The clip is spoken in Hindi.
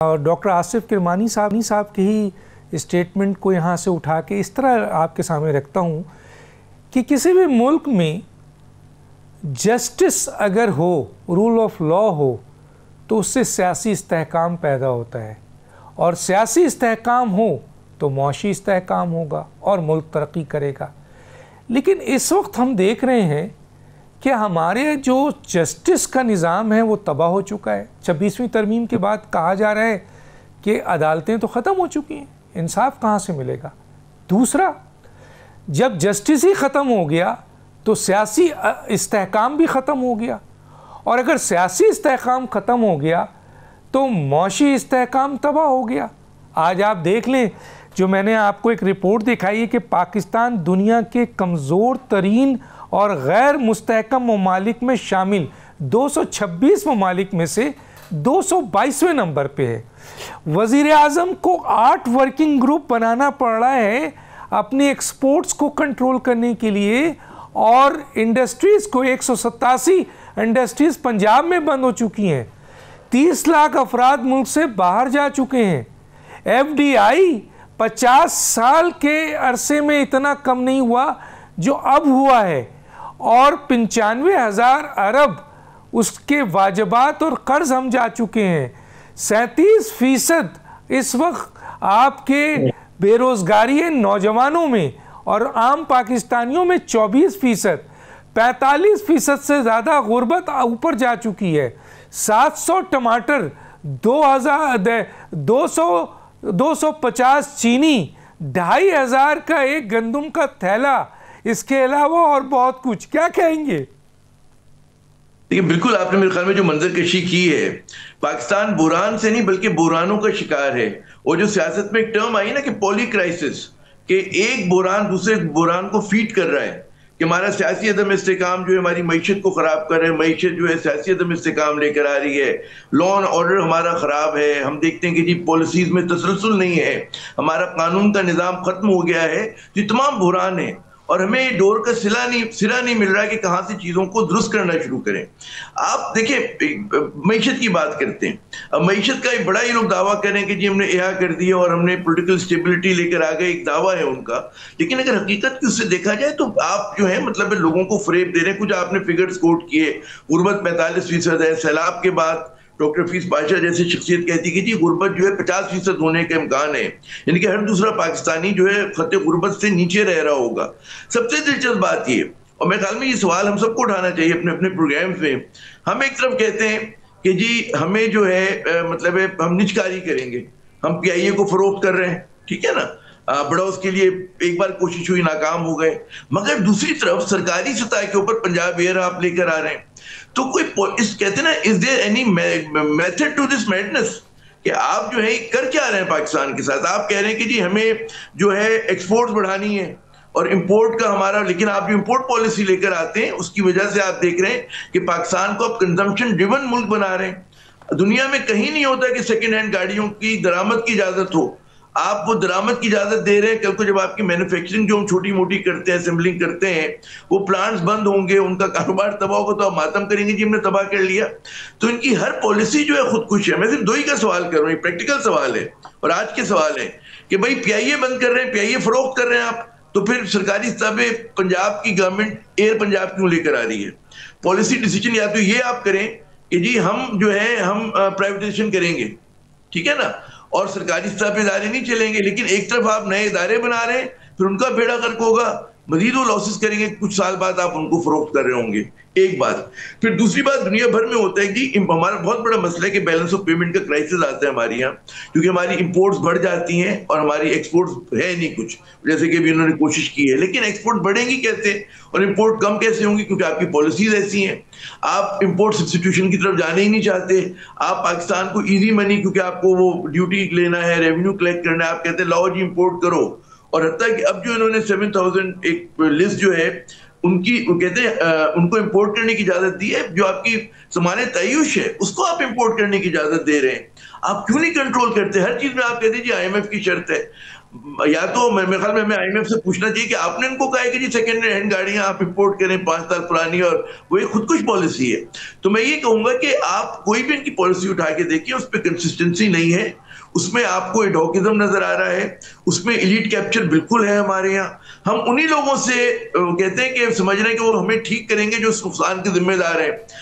डॉक्टर आसिफ किरमानी साहब के ही स्टेटमेंट को यहाँ से उठा के इस तरह आपके सामने रखता हूँ कि किसी भी मुल्क में जस्टिस अगर हो, रूल ऑफ लॉ हो, तो उससे सियासी इस्तेहकाम पैदा होता है, और सियासी इस्तेहकाम हो तो मुआशी इस्तेहकाम होगा और मुल्क तरक्की करेगा। लेकिन इस वक्त हम देख रहे हैं कि हमारे जो जस्टिस का निज़ाम है वो तबाह हो चुका है। 26वीं तरमीम के बाद कहा जा रहा है कि अदालतें तो ख़त्म हो चुकी हैं, इंसाफ कहाँ से मिलेगा। दूसरा, जब जस्टिस ही ख़त्म हो गया तो सियासी इस्तेहकाम भी ख़त्म हो गया, और अगर सियासी इस्तेहकाम ख़त्म हो गया तो मुआशी इस्तेहकाम तबाह हो गया। आज आप देख लें, जो मैंने आपको एक रिपोर्ट दिखाई है कि पाकिस्तान दुनिया के कमज़ोर तरीन और गैर मुस्तहकम ममालिक में शामिल 226 ममालिक में से 222वें नंबर पे है। वज़ीर आज़म को 8 वर्किंग ग्रुप बनाना पड़ रहा है अपनी एक्सपोर्ट्स को कंट्रोल करने के लिए, और इंडस्ट्रीज़ को 187 इंडस्ट्रीज़ पंजाब में बंद हो चुकी हैं। 30 लाख अफराद मुल्क से बाहर जा चुके हैं। FDI 50 साल के अरसे में इतना कम नहीं हुआ जो अब हुआ है, और 95,000 अरब उसके वाजबात और कर्ज हम जा चुके हैं। 37% इस वक्त आपके बेरोज़गारी है नौजवानों में, और आम पाकिस्तानियों में 24%। 45% से ज़्यादा गुर्बत ऊपर जा चुकी है। 700 टमाटर, 250 चीनी, 2,500 का एक गंदम का थैला, इसके अलावा और बहुत कुछ। क्या कहेंगे? देखिए, बिल्कुल आपने मेरे ख्याल में जो मंजर कशी की है, पाकिस्तान बुरान से नहीं बल्कि बुरानों का शिकार है। और जो सियासत में एक टर्म आई ना कि पॉली क्राइसिस, कि एक बुरान दूसरे बुरान को फीड कर रहा है, कि हमारा सियासी अदम इस्तेकाम जो है हमारी मईशत को खराब कर रहा है, मईशत जो है सियासी अदम इस्तेकाम लेकर आ रही है, लॉ एंड ऑर्डर हमारा खराब है, हम देखते हैं कि जी पॉलिसीज में तसलसल नहीं है, हमारा कानून का निज़ाम खत्म हो गया है। ये तमाम बुरान है, और हमें डोर का सिरा नहीं मिल रहा कि कहाँ से चीज़ों को दुरुस्त करना शुरू करें। आप देखिए, मईशत की बात करते हैं, अब मईशत का एक बड़ा ही लोग दावा करें कि जी हमने एहा कर दिया और हमने पॉलिटिकल स्टेबिलिटी लेकर आ गए, एक दावा है उनका। लेकिन अगर हकीकत की उससे देखा जाए तो आप जो है मतलब लोगों को फ्रेब दे रहे हैं। कुछ आपने फिगर्स कोट किए, गुर्बत 45% है, सैलाब के बाद डॉक्टर हफीज पाशा जैसी शख्सियत कहती कि जी गुर्बत जो है 50% होने का इम्कान है, यानी कि हर दूसरा पाकिस्तानी जो है खत्ते गुर्बत से नीचे रह रहा होगा। सबसे दिलचस्प बात ये, और मेरे ख्याल में ये सवाल हम सबको उठाना चाहिए अपने अपने प्रोग्राम्स में। हम एक तरफ कहते हैं कि जी हमें जो है मतलब है हम निजकारी करेंगे, हम PIA को फरोख्त कर रहे हैं, ठीक है ना, बड़ा उसके लिए एक बार कोशिश हुई, नाकाम हो गए। मगर दूसरी तरफ सरकारी सतह के ऊपर पंजाब एयर आप लेकर आ रहे हैं, तो कोई कहते ना, is there any method to this madness, कि आप जो है कर क्या रहे हैं पाकिस्तान के साथ। आप कह रहे हैं कि जी हमें जो है एक्सपोर्ट्स बढ़ानी है और इंपोर्ट का हमारा, लेकिन आप जो इंपोर्ट पॉलिसी लेकर आते हैं उसकी वजह से आप देख रहे हैं कि पाकिस्तान को आप कंजम्पशन ड्रिवन मुल्क बना रहे हैं। दुनिया में कहीं नहीं होता कि सेकेंड हैंड गाड़ियों की दरामद की इजाजत हो, आप वो दरामद की इजाजत दे रहे हैं। कल को जब आपकी मैन्युफैक्चरिंग जो हम छोटी मोटी करते हैं, असेंबलिंग करते हैं, वो प्लांट्स बंद होंगे, उनका कारोबार तबाह होगा, तो आप मातम करेंगे जी हमने तबाह कर लिया। तो इनकी हर पॉलिसी जो है खुदकुश है। मैं सिर्फ दो ही का सवाल कर रहा हूँ, प्रैक्टिकल सवाल है और आज के सवाल है कि भाई PIA बंद कर रहे हैं, PIA फरोख्त कर रहे हैं आप, तो फिर सरकारी स्तर पे पंजाब की गवर्नमेंट एयर पंजाब क्यों लेकर आ रही है? पॉलिसी डिसीजन या तो ये आप करें कि जी हम जो है हम प्राइवेटाइजेशन करेंगे, ठीक है ना, और सरकारी स्तर पे इदारे नहीं चलेंगे, लेकिन एक तरफ आप नए इदारे बना रहे हैं, फिर उनका बेड़ा गर्क होगा, मजीद वो लॉसेस करेंगे, कुछ साल बाद आप उनको फरोख्त कर रहे होंगे। एक बात। फिर दूसरी बात, दुनिया भर में होता है कि हमारा बहुत बड़ा मसला है कि बैलेंस ऑफ पेमेंट का क्राइसिस आता है हमारे यहाँ, क्योंकि हमारी इंपोर्ट्स बढ़ जाती हैं और हमारी एक्सपोर्ट्स है नहीं कुछ, जैसे कि अभी उन्होंने कोशिश की है। लेकिन एक्सपोर्ट बढ़ेंगी कैसे और इंपोर्ट कम कैसे होंगी? क्योंकि आपकी पॉलिसीज ऐसी हैं, आप इंपोर्ट सब्स्टिट्यूशन की तरफ जाने ही नहीं चाहते। आप पाकिस्तान को ईजी मनी, क्योंकि आपको वो ड्यूटी लेना है, रेवेन्यू कलेक्ट करना है, आप कहते हैं लाओ जी इंपोर्ट करो। और हत्ता कि अब जो इन्होंने 7,000 एक लिस्ट जो है उनकी, वो कहते हैं उनको इंपोर्ट करने की इजाजत दी है, जो आपकी सामान तय्युश है उसको आप इंपोर्ट करने की इजाजत दे रहे हैं। आप क्यों नहीं कंट्रोल करते? हर चीज में आप कह दीजिए आईएमएफ की शर्त है। या तो मेरे ख्याल में हमें आईएमएफ से पूछना चाहिए कि आपने इनको कहा है कि जी सेकेंड हैंड गाड़ियां आप इंपोर्ट करें 5 साल पुरानी, और वो एक खुदकुश पॉलिसी है। तो मैं ये कहूंगा कि आप कोई भी इनकी पॉलिसी उठा के देखिए, उस पर कंसिस्टेंसी नहीं है, उसमें आपको एडोकिज्म नजर आ रहा है, उसमें एलीट कैप्चर बिल्कुल है हमारे यहाँ। हम उन्हीं लोगों से कहते हैं कि समझ रहे हैं कि वो हमें ठीक करेंगे जो उस नुकसान के जिम्मेदार हैं।